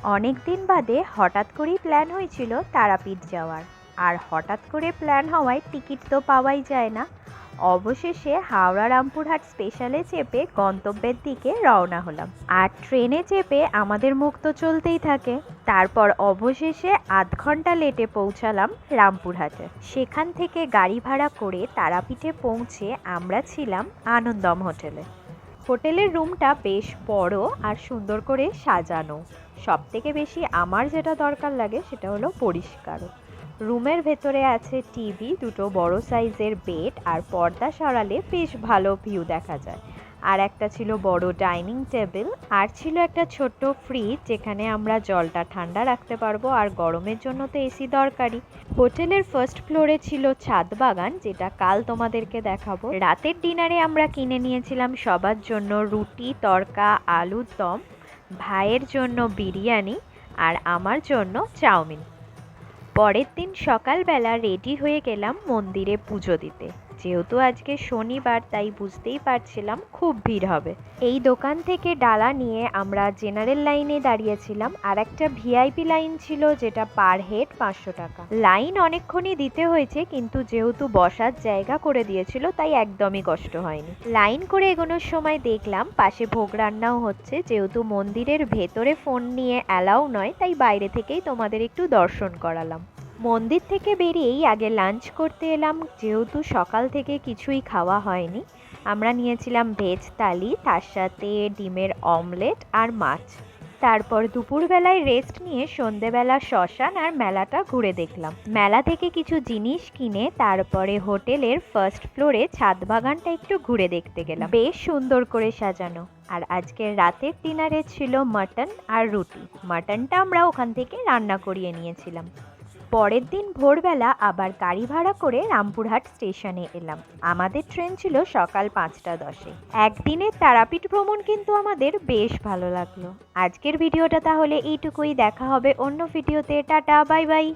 অনেক দিন বাদে হঠাৎ করেই প্ল্যান হয়েছিল তারাপীঠ যাওয়ার। আর হঠাৎ করে প্ল্যান হওয়ায় টিকিট তো পাওয়াই যায় না। অবশেষে হাওড়া রামপুরহাট স্পেশালে চেপে গন্তব্যের দিকে রওনা হলাম। আর ট্রেনে চেপে আমাদের মুখ তো চলতেই থাকে। তারপর অবশেষে আধ ঘন্টা লেটে পৌঁছালাম রামপুরহাটে। সেখান থেকে গাড়ি ভাড়া করে তারাপীঠে পৌঁছে আমরা ছিলাম আনন্দম হোটেলে। হোটেলের রুমটা বেশ বড় আর সুন্দর করে সাজানো। সবথেকে বেশি আমার যেটা দরকার লাগে সেটা হলো পরিষ্কার। রুমের ভেতরে আছে টিভি, দুটো বড় সাইজের বেড, আর পর্দা সরালে বেশ ভালো ভিউ দেখা যায়। আর একটা ছিল বড় ডাইনিং টেবিল, আর ছিল একটা ছোট্ট ফ্রিজ যেখানে আমরা জলটা ঠান্ডা রাখতে পারবো, আর গরমের জন্য তো এসি দরকারি। হোটেলের ফার্স্ট ফ্লোরে ছিল ছাদ বাগান, যেটা কাল তোমাদেরকে দেখাবো। রাতের ডিনারে আমরা কিনে নিয়েছিলাম সবার জন্য রুটি, তড়কা, আলুর দম, ভাইয়ের জন্য বিরিয়ানি, আর আমার জন্য চাউমিন। পরের দিন সকালবেলা রেডি হয়ে গেলাম মন্দিরে পুজো দিতে। যেহেতু আজকে শনিবার তাই বুঝতেই পারছিলাম খুব ভিড় হবে। এই দোকান থেকে ডালা নিয়ে আমরা জেনারেল লাইনে দাঁড়িয়েছিলাম, আর একটা ভিআইপি লাইন ছিল যেটা পার হেড 500 টাকা। লাইন অনেকক্ষণই দিতে হয়েছে, কিন্তু যেহেতু বসার জায়গা করে দিয়েছিল তাই একদমই কষ্ট হয়নি। লাইন করে এগোনোর সময় দেখলাম পাশে ভোগ রান্নাও হচ্ছে। যেহেতু মন্দিরের ভেতরে ফোন নিয়ে অ্যালাউ নয় তাই বাইরে থেকেই তোমাদের একটু দর্শন করালাম। মন্দির থেকে বেরিয়েই আগে লাঞ্চ করতে এলাম। যেহেতু সকাল থেকে কিছুই খাওয়া হয়নি, আমরা নিয়েছিলাম ভেজ থালি, তার সাথে ডিমের অমলেট আর মাছ। তারপর দুপুরবেলায় রেস্ট নিয়ে সন্ধেবেলা শ্মশান আর মেলাটা ঘুরে দেখলাম। মেলা থেকে কিছু জিনিস কিনে তারপরে হোটেলের ফার্স্ট ফ্লোরে ছাদ বাগানটা একটু ঘুরে দেখতে গেলাম। বেশ সুন্দর করে সাজানো। আর আজকের রাতের ডিনারে ছিল মাটন আর রুটি। মাটনটা আমরা ওখান থেকে রান্না করিয়ে নিয়েছিলাম। পরের দিন ভোরবেলা আবার গাড়ি ভাড়া করে রামপুরহাট স্টেশনে এলাম। আমাদের ট্রেন ছিল সকাল 5:10। একদিনের তারাপীঠ ভ্রমণ কিন্তু আমাদের বেশ ভালো লাগলো। আজকের ভিডিওটা তাহলে এইটুকুই। দেখা হবে অন্য ভিডিওতে। Tata, bye bye.